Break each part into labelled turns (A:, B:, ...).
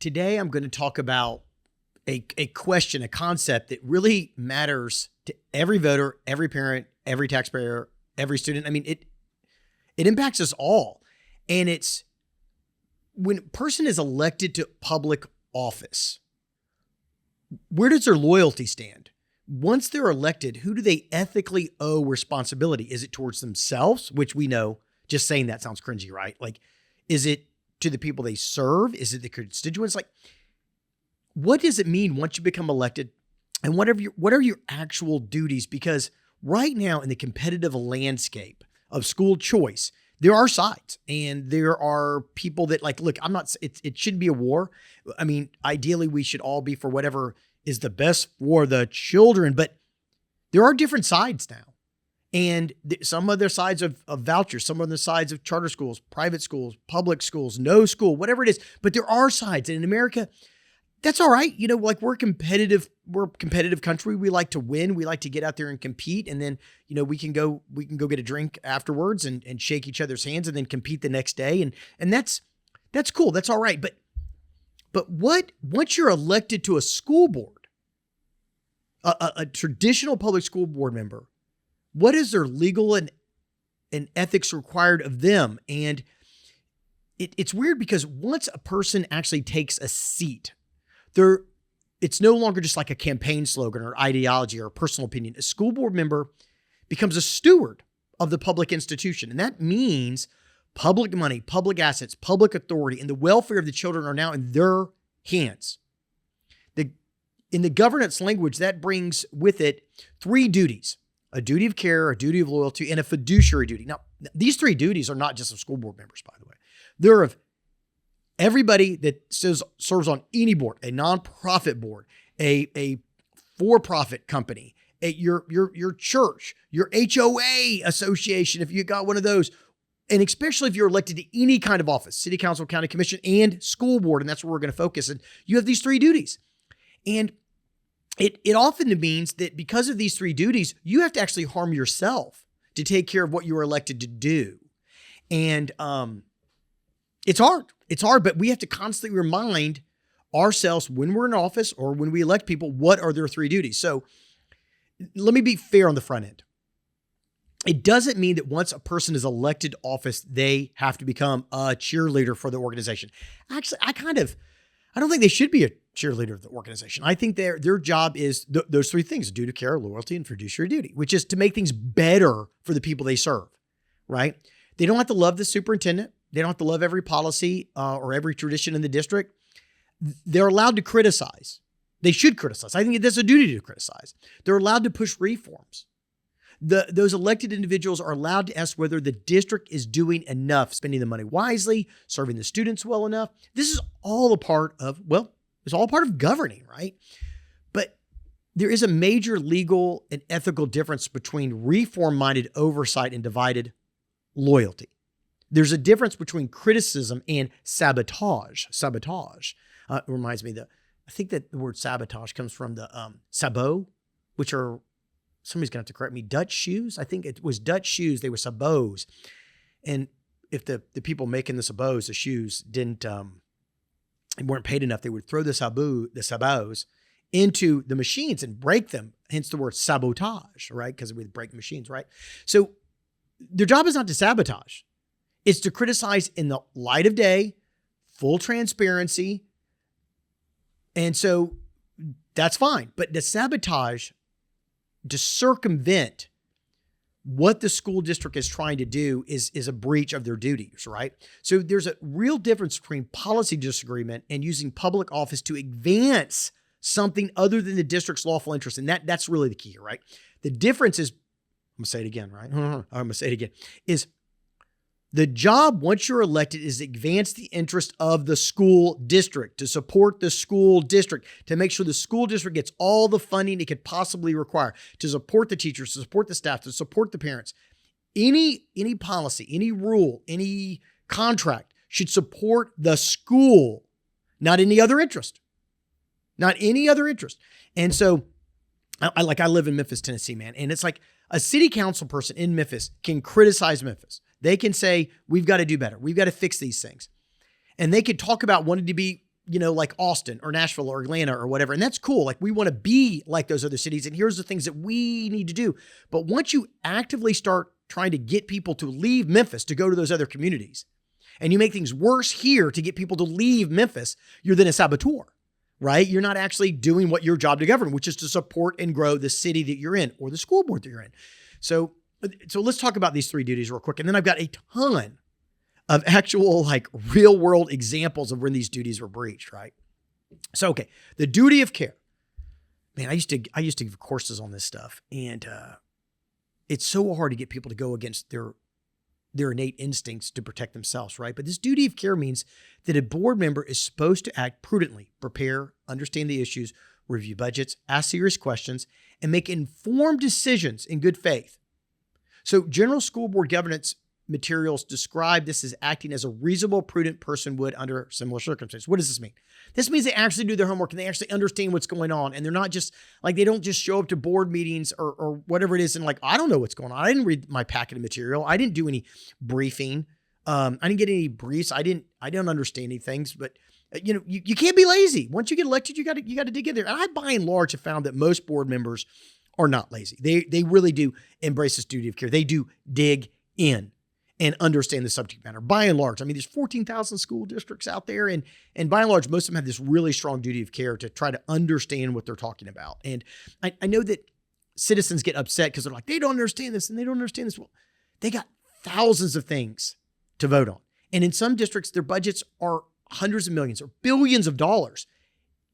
A: today I'm going to talk about a question, a concept that really matters to every voter, every parent, every taxpayer, every student. I mean, it impacts us all. And it's when a person is elected to public office, where does their loyalty stand? Once they're elected, who do they ethically owe responsibility? Is it towards themselves, which we know, just saying that sounds cringy, right? Like, is it to the people they serve? Is it the constituents? Like, what does it mean once you become elected? And what are your actual duties? Because right now in the competitive landscape of school choice, there are sides and there are people that like, look, it shouldn't be a war. I mean, ideally we should all be for whatever is the best for the children, but there are different sides now. And some of their sides of vouchers, some of the sides of charter schools, private schools, public schools, no school, whatever it is. But there are sides. And in America, that's all right. You know, like we're a competitive country. We like to win. We like to get out there and compete. And then, you know, we can go get a drink afterwards and shake each other's hands and then compete the next day. And that's cool. That's all right. But once you're elected to a school board, a traditional public school board member, what is their legal and ethics required of them? And it's weird because once a person actually takes a seat, it's no longer just like a campaign slogan or ideology or a personal opinion. A school board member becomes a steward of the public institution. And that means public money, public assets, public authority, and the welfare of the children are now in their hands. In the governance language, that brings with it 3 duties: a duty of care, a duty of loyalty, and a fiduciary duty. Now, these 3 duties are not just of school board members, by the way. They're of everybody that serves on any board, a nonprofit board, a for-profit company, your church, your HOA association, if you got one of those, and especially if you're elected to any kind of office, city council, county commission, and school board, and that's where we're going to focus. And you have these 3 duties. And it often means that because of these 3 duties, you have to actually harm yourself to take care of what you were elected to do. And it's hard. It's hard, but we have to constantly remind ourselves when we're in office or when we elect people, what are their 3 duties? So let me be fair on the front end. It doesn't mean that once a person is elected to office, they have to become a cheerleader for the organization. Actually, I don't think they should be a cheerleader of the organization. I think their job is those 3 things: duty of care, loyalty, and fiduciary duty, which is to make things better for the people they serve, right? They don't have to love the superintendent. They don't have to love every policy or every tradition in the district. They're allowed to criticize. They should criticize. I think that's a duty to criticize. They're allowed to push reforms. Those elected individuals are allowed to ask whether the district is doing enough, spending the money wisely, serving the students well enough. This is all a part of, it's all part of governing, right? But there is a major legal and ethical difference between reform-minded oversight and divided loyalty. There's a difference between criticism and sabotage. Sabotage it reminds me I think that the word sabotage comes from the sabot, which are, somebody's going to have to correct me, Dutch shoes. I think it was Dutch shoes. They were sabots. And if the people making the sabots, the shoes, weren't paid enough, they would throw the sabots into the machines and break them. Hence the word sabotage, right? Because we break machines, right? So their job is not to sabotage. It's to criticize in the light of day, full transparency. And so that's fine. But the sabotage, to circumvent what the school district is trying to do is a breach of their duties, right? So there's a real difference between policy disagreement and using public office to advance something other than the district's lawful interest. And that's really the key here, right? The difference is, I'm going to say it again, right? I'm going to say it again, is the job, once you're elected, is to advance the interest of the school district, to support the school district, to make sure the school district gets all the funding it could possibly require, to support the teachers, to support the staff, to support the parents. Any policy, any rule, any contract should support the school, not any other interest. Not any other interest. And so I live in Memphis, Tennessee, man. And it's like a city council person in Memphis can criticize Memphis. They can say, we've got to do better. We've got to fix these things. And they could talk about wanting to be like Austin or Nashville or Atlanta or whatever. And that's cool. Like we want to be like those other cities. And here's the things that we need to do. But once you actively start trying to get people to leave Memphis to go to those other communities, and you make things worse here to get people to leave Memphis, you're then a saboteur, right? You're not actually doing what your job to govern, which is to support and grow the city that you're in or the school board that you're in. So let's talk about these 3 duties real quick. And then I've got a ton of actual like real world examples of when these duties were breached, right? So, okay, the duty of care. Man, I used to give courses on this stuff, and it's so hard to get people to go against their innate instincts to protect themselves, right? But this duty of care means that a board member is supposed to act prudently, prepare, understand the issues, review budgets, ask serious questions, and make informed decisions in good faith. So general school board governance materials describe this as acting as a reasonable, prudent person would under similar circumstances. What does this mean? This means they actually do their homework and they actually understand what's going on. And they're not just like, they don't just show up to board meetings or whatever it is. And like, I don't know what's going on. I didn't read my packet of material. I didn't do any briefing. I didn't get any briefs. I don't understand any things, but you can't be lazy. Once you get elected, you got to dig in there. And I, by and large, have found that most board members are not lazy. They really do embrace this duty of care. They do dig in and understand the subject matter. By and large, I mean, there's 14,000 school districts out there, and by and large, most of them have this really strong duty of care to try to understand what they're talking about. And I know that citizens get upset because they're like, they don't understand this and they don't understand this. Well, they got thousands of things to vote on. And in some districts, their budgets are hundreds of millions or billions of dollars.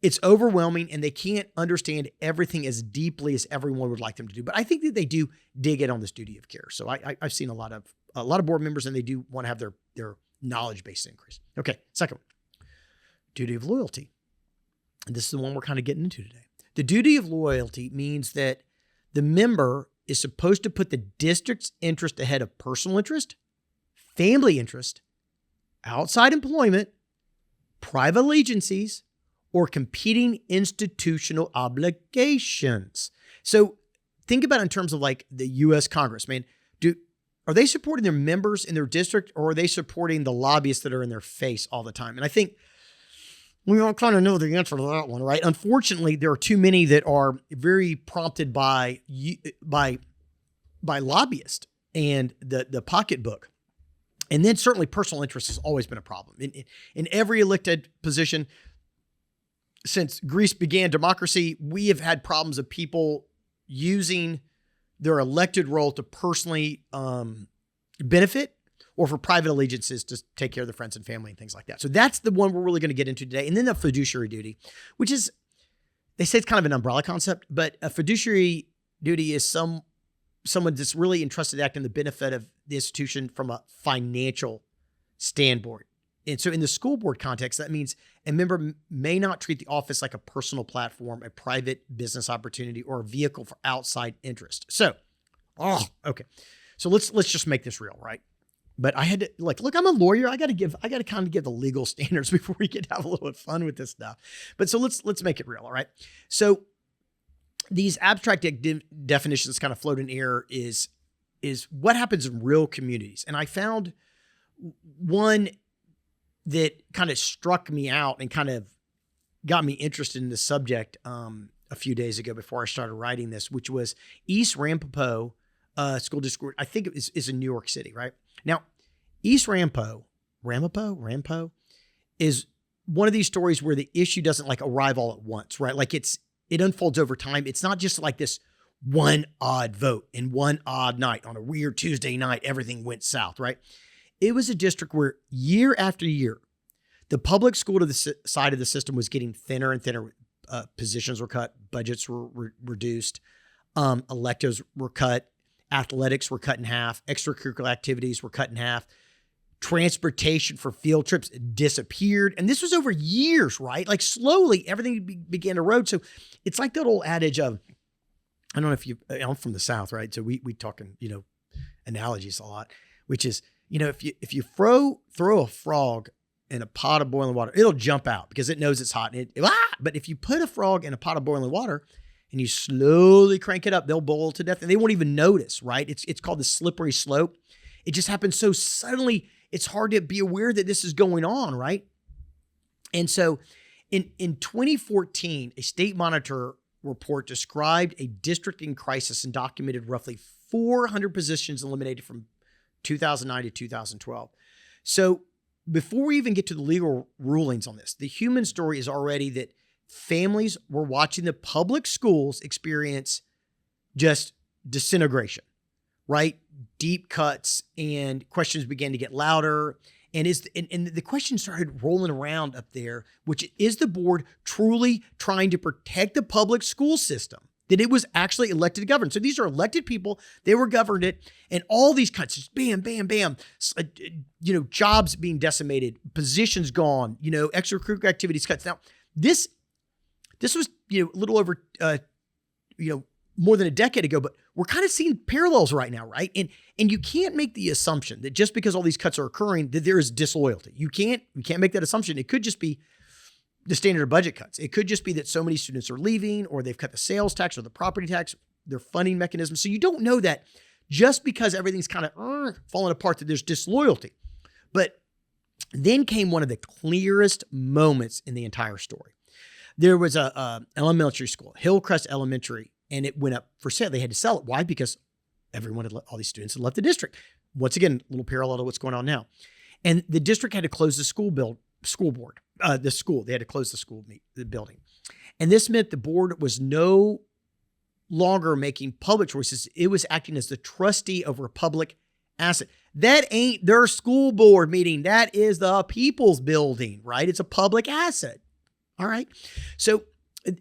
A: It's overwhelming, and they can't understand everything as deeply as everyone would like them to do. But I think that they do dig in on this duty of care. So I've seen a lot of board members, and they do want to have their knowledge base increase. Okay, second one, duty of loyalty. And this is the one we're kind of getting into today. The duty of loyalty means that the member is supposed to put the district's interest ahead of personal interest, family interest, outside employment, private allegiances, or competing institutional obligations. So think about it in terms of like the U.S. Congress, man. Are they supporting their members in their district, or are they supporting the lobbyists that are in their face all the time? And I think we all kind of know the answer to that one, right? Unfortunately, there are too many that are very prompted by lobbyists and the pocketbook. And then certainly personal interest has always been a problem. In every elected position, since Greece began democracy, we have had problems of people using their elected role to personally benefit or for private allegiances to take care of their friends and family and things like that. So that's the one we're really going to get into today. And then the fiduciary duty, which is, they say it's kind of an umbrella concept, but a fiduciary duty is someone that's really entrusted to act in the benefit of the institution from a financial standpoint. And so in the school board context, that means a member may not treat the office like a personal platform, a private business opportunity, or a vehicle for outside interest. So, okay. So let's just make this real, right? But I had to look, I'm a lawyer. I got to kind of give the legal standards before we get to have a little bit of fun with this stuff. But so let's make it real. All right. So these abstract definitions kind of float in air is what happens in real communities. And I found one that kind of struck me out and kind of got me interested in the subject a few days ago before I started writing this, which was East Ramapo School District. I think it is in New York City, right? Now, East Ramapo is one of these stories where the issue doesn't like arrive all at once, right? Like it unfolds over time. It's not just like this one odd vote in one odd night on a weird Tuesday night, everything went south, right? It was a district where year after year, the public school to the side of the system was getting thinner and thinner. Positions were cut, budgets were reduced, electives were cut, athletics were cut in half, extracurricular activities were cut in half, transportation for field trips disappeared. And this was over years, right? Like slowly everything began to erode. So it's like that old adage of, I don't know if I'm from the South, right? So we talking, analogies a lot, which is, if you throw a frog in a pot of boiling water, it'll jump out because it knows it's hot. But if you put a frog in a pot of boiling water and you slowly crank it up, they'll boil to death and they won't even notice, right? It's called the slippery slope. It just happens so suddenly, it's hard to be aware that this is going on, right? And so In 2014, a state monitor report described a district in crisis and documented roughly 400 positions eliminated from 2009 to 2012. So before we even get to the legal rulings on this, the human story is already that families were watching the public schools experience just disintegration, right? Deep cuts, and questions began to get louder. And the question started rolling around up there, which is the board truly trying to protect the public school system that it was actually elected to govern? So these are elected people. They were governed it, and all these cuts, just bam, bam, bam, jobs being decimated, positions gone, extracurricular activities cuts. Now, this was, a little over, more than a decade ago, but we're kind of seeing parallels right now, right? And you can't make the assumption that just because all these cuts are occurring, that there is disloyalty. You can't make that assumption. It could just be the standard budget cuts. It could just be that so many students are leaving, or they've cut the sales tax or the property tax, their funding mechanism. So you don't know that just because everything's kind of falling apart, that there's disloyalty. But then came one of the clearest moments in the entire story. There was a elementary school, Hillcrest Elementary, and it went up for sale. They had to sell it. Why? Because all these students had left the district. Once again, a little parallel to what's going on now. And the district had to close the school. They had to close the building. And this meant the board was no longer making public choices. It was acting as the trustee over a public asset. That ain't their school board meeting. That is the people's building, right? It's a public asset. All right. So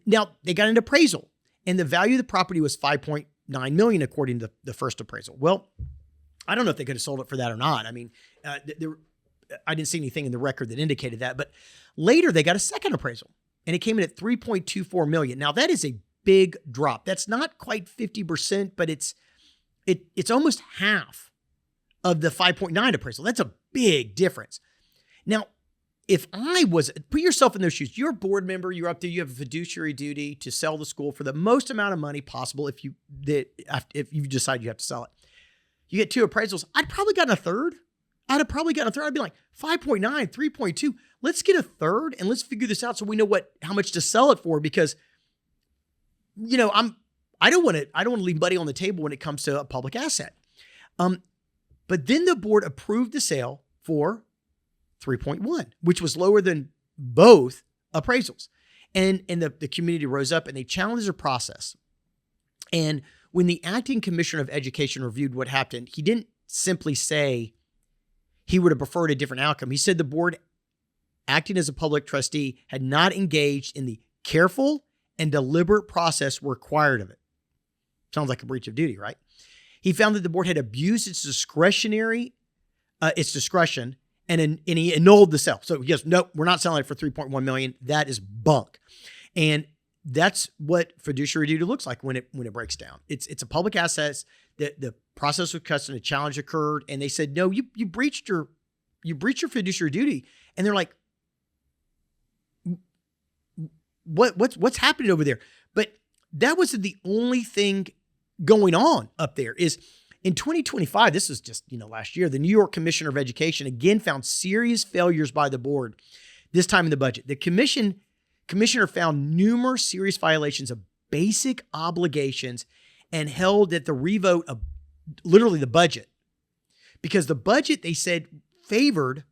A: now they got an appraisal, and the value of the property was $5.9 million, according to the first appraisal. Well, I don't know if they could have sold it for that or not. I mean, I didn't see anything in the record that indicated that, but later they got a second appraisal, and it came in at $3.24 million. Now that is a big drop. That's not quite 50%, but it's almost half of the 5.9 appraisal. That's a big difference. Now, put yourself in those shoes. You're a board member. You're up there. You have a fiduciary duty to sell the school for the most amount of money possible. If you decide you have to sell it, you get two appraisals. I'd probably gotten a third. I'd be like 5.9, 3.2. Let's get a third and let's figure this out so we know how much to sell it for. Because, I don't want to leave money on the table when it comes to a public asset. But then the board approved the sale for 3.1, which was lower than both appraisals. And the community rose up and they challenged the process. And when the acting commissioner of education reviewed what happened, he didn't simply say he would have preferred a different outcome. He said the board, acting as a public trustee, had not engaged in the careful and deliberate process required of it. Sounds like a breach of duty, right? He found that the board had abused its discretion, and he annulled the sale. So he goes, nope, we're not selling it for $3.1 million. That is bunk. And that's what fiduciary duty looks like when it breaks down. It's a public asset. The process was cut and a challenge occurred, and they said, no, you breached your fiduciary duty. And they're like, what's happening over there? But that wasn't the only thing going on up there. Is in 2025, this was just, last year, the New York Commissioner of Education again found serious failures by the board, this time in the budget. The commissioner found numerous serious violations of basic obligations and held that the revote of literally the budget, because the budget, they said, favored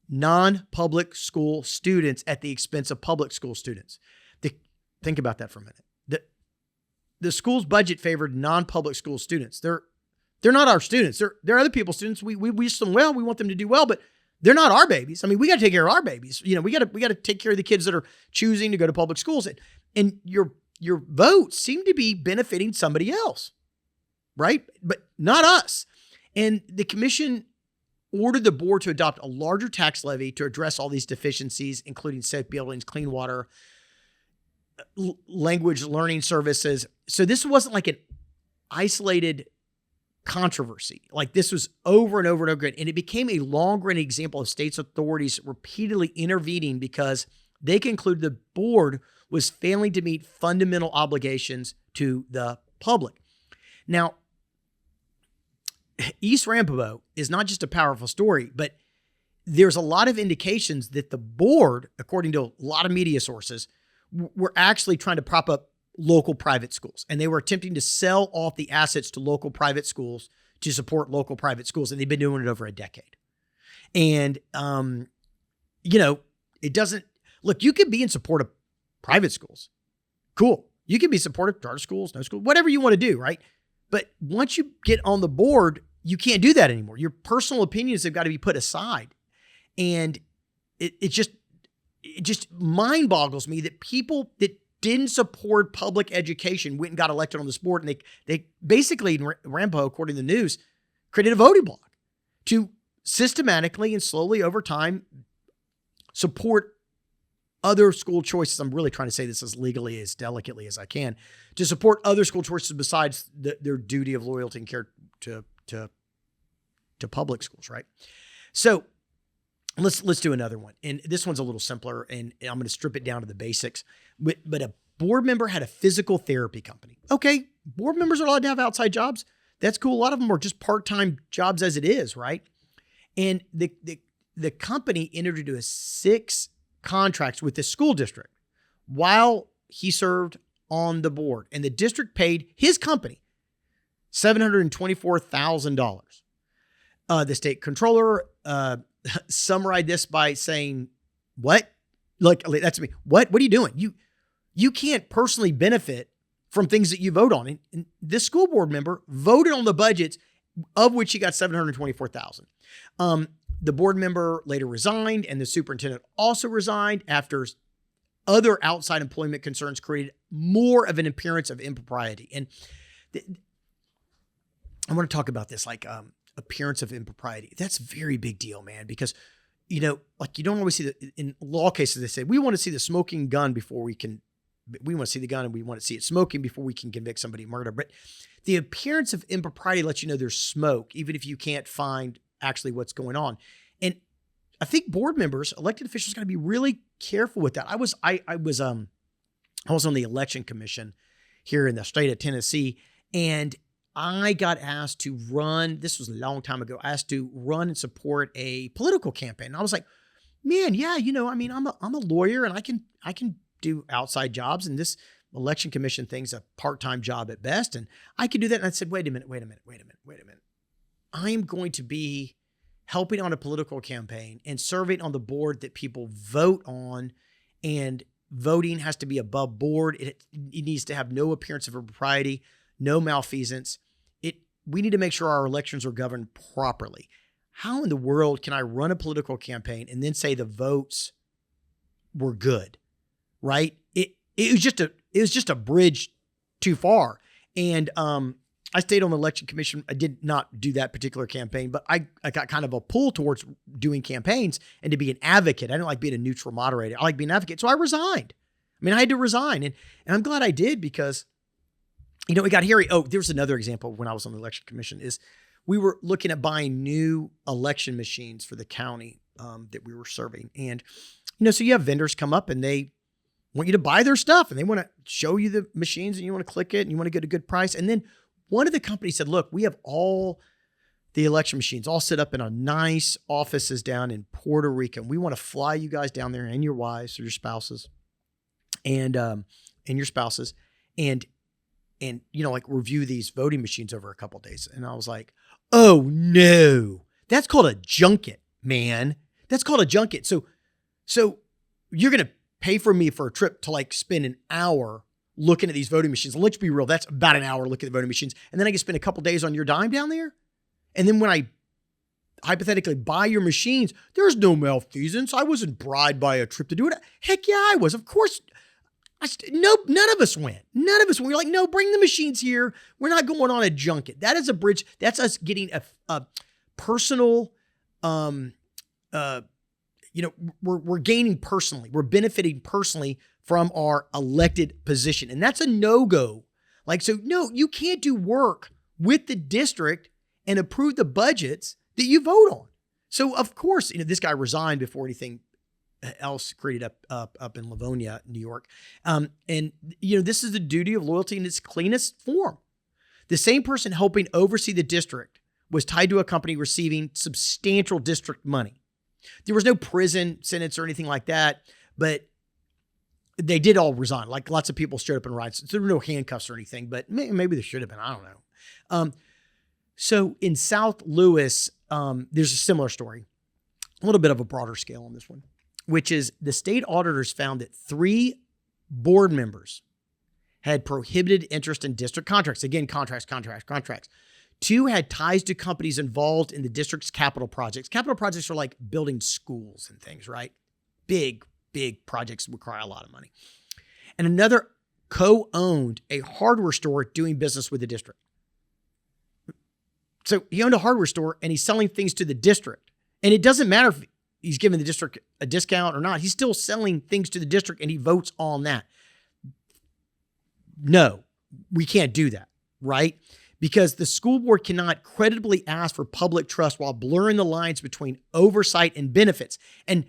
A: non-public school students at the expense of public school students. Think about that for a minute. The school's budget favored non-public school students. They're not our students. They're other people's students. We wish them well. We want them to do well, but they're not our babies. I mean, we got to take care of our babies. We got to take care of the kids that are choosing to go to public schools. And your votes seem to be benefiting somebody else, right? But not us. And the commission ordered the board to adopt a larger tax levy to address all these deficiencies, including safe buildings, clean water, language learning services. So this wasn't like an isolated controversy. Like, this was over and over and over again. And it became a long-running example of states' authorities repeatedly intervening because they concluded the board was failing to meet fundamental obligations to the public. Now, East Ramapo is not just a powerful story, but there's a lot of indications that the board, according to a lot of media sources, were actually trying to prop up local private schools. And they were attempting to sell off the assets to local private schools to support local private schools. And they've been doing it over a decade. And, it doesn't, look, you can be in support of private schools. Cool. You can be supportive of charter schools, no school, whatever you want to do, right? But once you get on the board, you can't do that anymore. Your personal opinions have got to be put aside. And it just mind boggles me that people that didn't support public education went and got elected on this board. And they basically, in Rambo, according to the news, created a voting bloc to systematically and slowly over time support other school choices. I'm really trying to say this as legally, as delicately as I can, to support other school choices besides their duty of loyalty and care to public schools, right? So let's do another one. And this one's a little simpler, and I'm going to strip it down to the basics. But a board member had a physical therapy company. Okay, board members are allowed to have outside jobs. That's cool. A lot of them are just part-time jobs as it is, right? And the company entered into 6 contracts with the school district while he served on the board. And the district paid his company $724,000. The state controller summarized this by saying, what? Look, that's me. What are you doing? You can't personally benefit from things that you vote on. And this school board member voted on the budgets of which he got $724,000. The board member later resigned, and the superintendent also resigned after other outside employment concerns created more of an appearance of impropriety. And I want to talk about this, appearance of impropriety. That's a very big deal, man, because, you don't always see in law cases, they say, we want to see the smoking gun before we want to see the gun and we want to see it smoking before we can convict somebody of murder. But the appearance of impropriety lets you know there's smoke, even if you can't find actually what's going on. And I think board members, elected officials, got to be really careful with that. I was on the election commission here in the state of Tennessee, and I got asked to run, this was a long time ago, asked to run and support a political campaign. And I was like, man, yeah, I'm a lawyer and I can do outside jobs, and this election commission thing's a part-time job at best. And I could do that. And I said, wait a minute. I am going to be helping on a political campaign and serving on the board that people vote on, and voting has to be above board. It needs to have no appearance of impropriety, no malfeasance. We need to make sure our elections are governed properly. How in the world can I run a political campaign and then say the votes were good, right? It was just a bridge too far. And I stayed on the election commission. I did not do that particular campaign, but I got kind of a pull towards doing campaigns and to be an advocate. I didn't like being a neutral moderator. I like being an advocate. So I resigned. I had to resign. And I'm glad I did, because, it got hairy. Oh, there's another example when I was on the election commission is we were looking at buying new election machines for the county that we were serving. And, so you have vendors come up and they want you to buy their stuff and they want to show you the machines and you want to click it and you want to get a good price. And then one of the companies said, look, we have all the election machines all set up in our nice offices down in Puerto Rico. And we want to fly you guys down there and your wives or your spouses and your spouses and review these voting machines over a couple of days. And I was like, oh no, that's called a junket, man. That's called a junket. So you're going to pay for me for a trip to spend an hour looking at these voting machines. And let's be real. That's about an hour looking at the voting machines. And then I can spend a couple of days on your dime down there. And then when I hypothetically buy your machines, there's no malfeasance. I wasn't bribed by a trip to do it. Heck yeah, I was. Of course. None of us went. None of us went. We're like, no, bring the machines here. We're not going on a junket. That is a bridge. That's us getting a personal, we're gaining personally. We're benefiting personally from our elected position. And that's a no-go. No, you can't do work with the district and approve the budgets that you vote on. So of course, this guy resigned before anything else created up in Livonia, New York. This is the duty of loyalty in its cleanest form. The same person helping oversee the district was tied to a company receiving substantial district money. There was no prison sentence or anything like that, but they did all resign. Like lots of people showed up in riots. So there were no handcuffs or anything, but maybe there should have been. I don't know. So in South Louis, there's a similar story, a little bit of a broader scale on this one, which is the state auditors found that 3 board members had prohibited interest in district contracts. Again, contracts. 2 had ties to companies involved in the district's capital projects. Capital projects are like building schools and things, right? Big projects require a lot of money. And another co-owned a hardware store doing business with the district. So he owned a hardware store and he's selling things to the district. And it doesn't matter if he's giving the district a discount or not. He's still selling things to the district and he votes on that. No, we can't do that, right? Because the school board cannot credibly ask for public trust while blurring the lines between oversight and benefits. And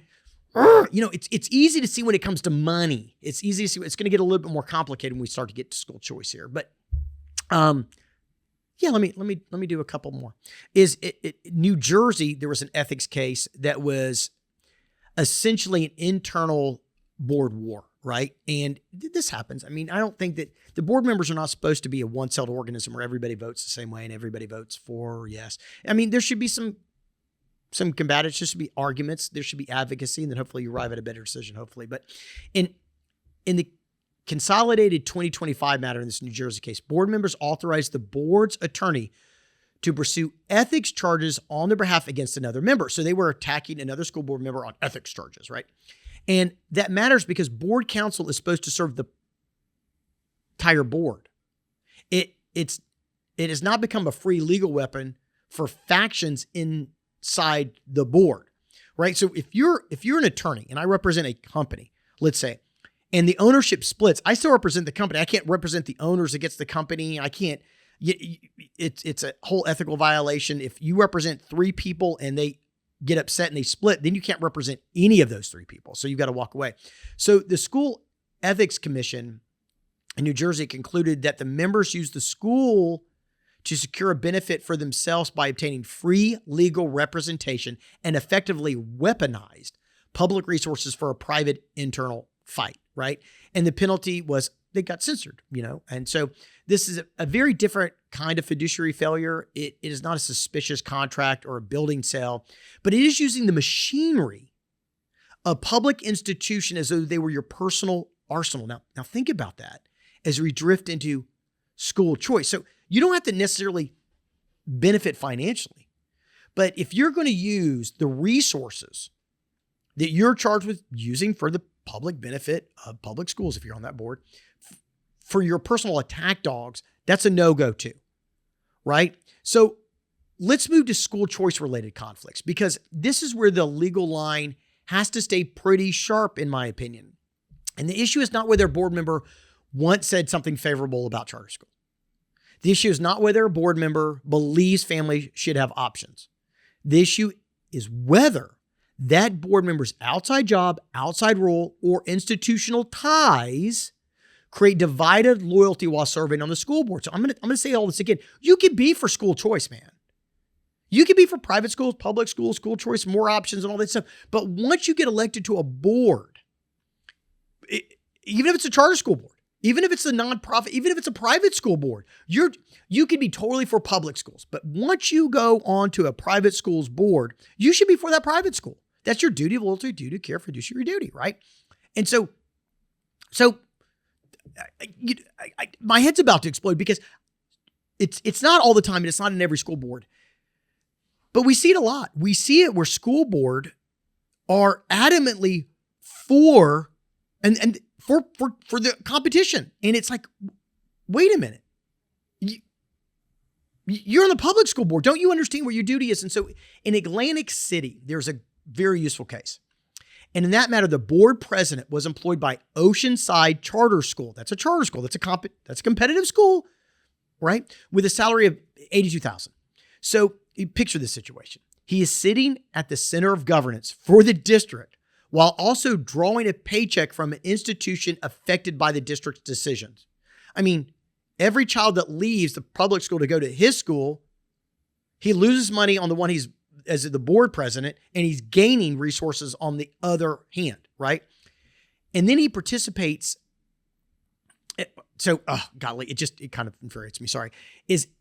A: it's easy to see when it comes to money. It's easy to see. It's going to get a little bit more complicated when we start to get to school choice here. But let me do a couple more. New Jersey, there was an ethics case that was essentially an internal board war, right? And this happens. I mean, I don't think that the board members are not supposed to be a one-celled organism where everybody votes the same way and everybody votes for yes. I mean, there should be some combatives, there should be arguments, there should be advocacy, and then hopefully you arrive at a better decision, hopefully. But in the consolidated 2025 matter in this New Jersey case, board members authorized the board's attorney to pursue ethics charges on their behalf against another member. So they were attacking another school board member on ethics charges, right? And that matters because board counsel is supposed to serve the entire board. It has not become a free legal weapon for factions inside the board, right? So if you're an attorney and I represent a company, let's say, and the ownership splits, I still represent the company. I can't represent the owners against the company. I can't. It's a whole ethical violation. If you represent 3 people and they get upset and they split, then you can't represent any of those 3 people. So you've got to walk away. So the School Ethics Commission in New Jersey concluded that the members used the school to secure a benefit for themselves by obtaining free legal representation and effectively weaponized public resources for a private internal fight, right? And the penalty was they got censored, And so this is a very different kind of fiduciary failure. It is not a suspicious contract or a building sale, but it is using the machinery of public institution as though they were your personal arsenal. Now think about that as we drift into school choice. So you don't have to necessarily benefit financially, but if you're going to use the resources that you're charged with using for the public benefit of public schools, if you're on that board, for your personal attack dogs, that's a no-go too, right? So let's move to school choice related conflicts because this is where the legal line has to stay pretty sharp, in my opinion. And the issue is not whether a board member once said something favorable about charter school. The issue is not whether a board member believes families should have options. The issue is whether that board member's outside job, outside role, or institutional ties create divided loyalty while serving on the school board. So I'm gonna say all this again. You can be for school choice, man. You can be for private schools, public schools, school choice, more options and all that stuff. But once you get elected to a board, even if it's a charter school board, even if it's a nonprofit, even if it's a private school board, you can be totally for public schools. But once you go on to a private school's board, you should be for that private school. That's your duty of loyalty, duty of care, fiduciary duty, right? And so my head's about to explode because it's not all the time and it's not in every school board, but we see it a lot. We see it where school board are adamantly for and for the competition, and it's like, wait a minute, you're on the public school board. Don't you understand what your duty is? And so in Atlantic City, there's a very useful case. And in that matter, the board president was employed by Oceanside Charter School. That's a charter school. That's a competitive school, right? With a salary of $82,000. So you picture this situation. He is sitting at the center of governance for the district while also drawing a paycheck from an institution affected by the district's decisions. I mean, every child that leaves the public school to go to his school, he loses money on the one he's as the board president, and he's gaining resources on the other hand, right? And then he participates. So, golly, it kind of infuriates me. Sorry.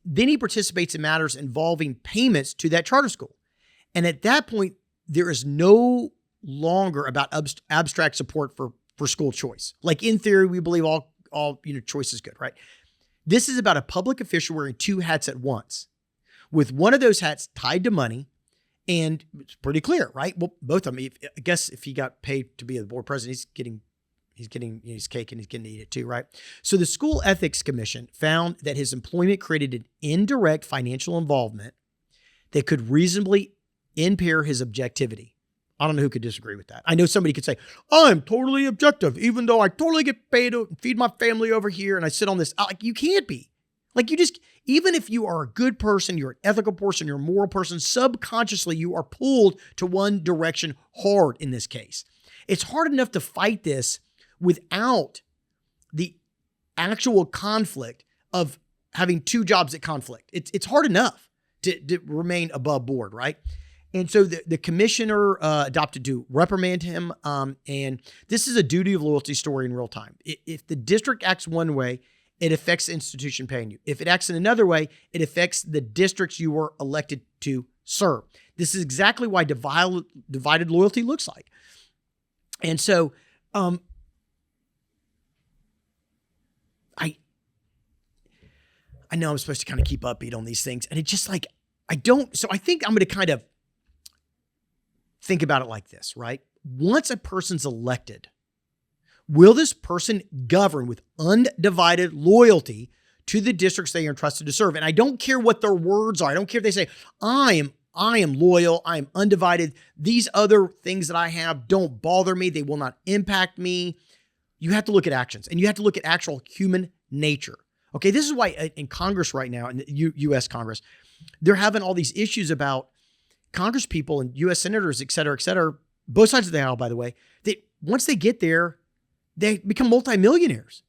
A: Then he participates in matters involving payments to that charter school. And at that point, there is no longer about abstract support for school choice. Like in theory, we believe all choice is good, right? This is about a public official wearing two hats at once, with one of those hats tied to money. And it's pretty clear, right? Well, both of them. I guess if he got paid to be the board president, he's getting his cake and he's getting to eat it too, right? So the School Ethics Commission found that his employment created an indirect financial involvement that could reasonably impair his objectivity. I don't know who could disagree with that. I know somebody could say, I'm totally objective, even though I totally get paid to feed my family over here and I sit on this. Like, you can't be. Like, even if you are a good person, you're an ethical person, you're a moral person, subconsciously you are pulled to one direction hard in this case. It's hard enough to fight this without the actual conflict of having two jobs at conflict. It's hard enough to remain above board, right? And so the commissioner adopted to reprimand him. And this is a duty of loyalty story in real time. If the district acts one way, it affects the institution paying you. If it acts in another way, it affects the districts you were elected to serve. This is exactly why divided loyalty looks like. And so, I know I'm supposed to kind of keep upbeat on these things, and it's just like, so I think I'm going to kind of think about it like this, right? Once a person's elected, will this person govern with undivided loyalty to the districts they are entrusted to serve? And I don't care what their words are. I don't care if they say, I am loyal, I am undivided. These other things that I have don't bother me. They will not impact me. You have to look at actions, and you have to look at actual human nature. Okay, this is why in Congress right now, in the U.S. Congress, they're having all these issues about Congress people and U.S. senators, et cetera, both sides of the aisle, by the way, that once they get there, they become multimillionaires.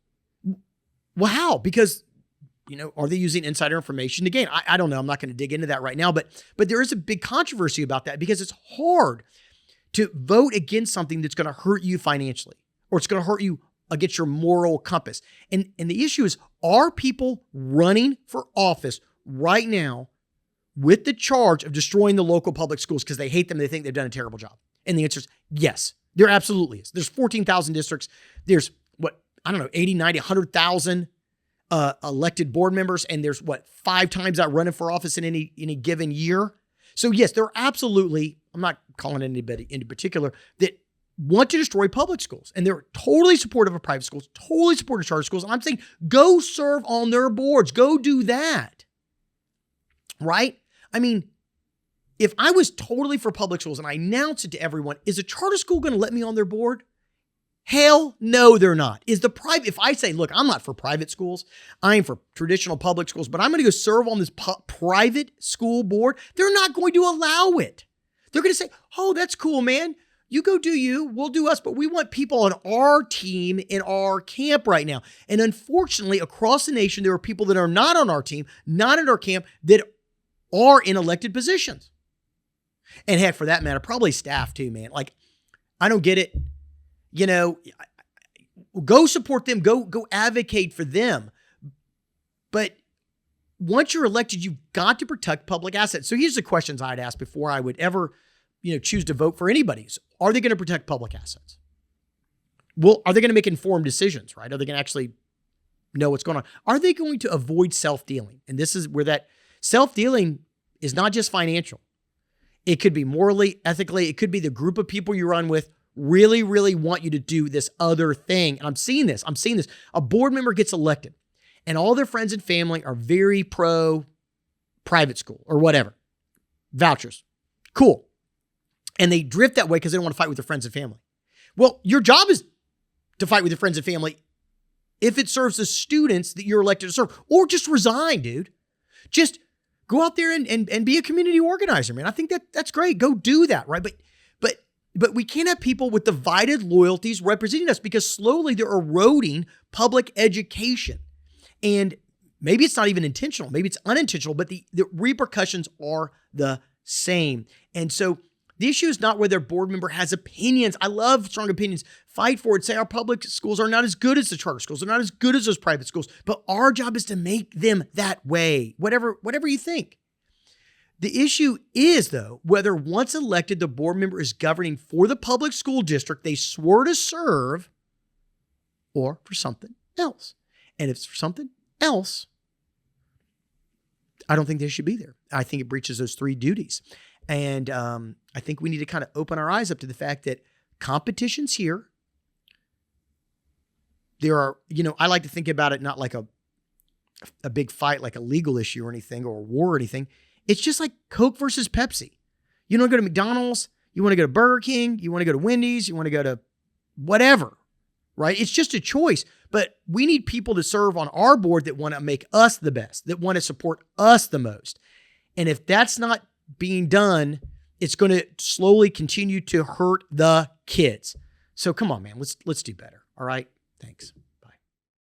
A: Well, how? Because, are they using insider information to gain? I don't know. I'm not going to dig into that right now, but there is a big controversy about that because it's hard to vote against something that's going to hurt you financially, or it's going to hurt you against your moral compass. And the issue is, are people running for office right now with the charge of destroying the local public schools because they hate them, they think they've done a terrible job? And the answer is yes, there absolutely is. There's 14,000 districts. There's 80, 90, 100,000 elected board members. And there's 5 times that running for office in any given year. So yes, there are absolutely, I'm not calling anybody in particular, that want to destroy public schools. And they're totally supportive of private schools, totally supportive of charter schools. And I'm saying, go serve on their boards. Go do that. Right? I mean, if I was totally for public schools and I announced it to everyone, is a charter school going to let me on their board? Hell no, they're not. If I say, look, I'm not for private schools, I'm for traditional public schools, but I'm going to go serve on this private school board, they're not going to allow it. They're going to say, oh, that's cool, man. You go do you, we'll do us, but we want people on our team in our camp right now. And unfortunately, across the nation, there are people that are not on our team, not in our camp, that are in elected positions. And heck, for that matter, probably staff too, man. Like, I don't get it. Go support them, go advocate for them. But once you're elected, you've got to protect public assets. So here's the questions I'd ask before I would ever choose to vote for anybody. So are they going to protect public assets? Well, are they going to make informed decisions, right? Are they going to actually know what's going on? Are they going to avoid self-dealing? And this is where that self-dealing is not just financial. It could be morally, ethically. It could be the group of people you run with really, really want you to do this other thing. And I'm seeing this. A board member gets elected and all their friends and family are very pro private school or whatever. Vouchers. Cool. And they drift that way because they don't want to fight with their friends and family. Well, your job is to fight with your friends and family if it serves the students that you're elected to serve, or just resign, dude. Just go out there and be a community organizer, man. I think that's great. Go do that, right? But we can't have people with divided loyalties representing us because slowly they're eroding public education. And maybe it's not even intentional. Maybe it's unintentional, but the repercussions are the same. And so the issue is not whether a board member has opinions. I love strong opinions. Fight for it. Say our public schools are not as good as the charter schools. They're not as good as those private schools. But our job is to make them that way, whatever you think. The issue is, though, whether once elected, the board member is governing for the public school district they swore to serve or for something else. And if it's for something else, I don't think they should be there. I think it breaches those three duties. And I think we need to kind of open our eyes up to the fact that competition's here. There are, I like to think about it not like a big fight, like a legal issue or anything, or a war or anything. It's just like Coke versus Pepsi. You want to go to McDonald's, you want to go to Burger King, you want to go to Wendy's, you want to go to whatever, right? It's just a choice. But we need people to serve on our board that want to make us the best, that want to support us the most. And if that's not being done, it's going to slowly continue to hurt the kids. So come on, man, let's do better. All right. Thanks.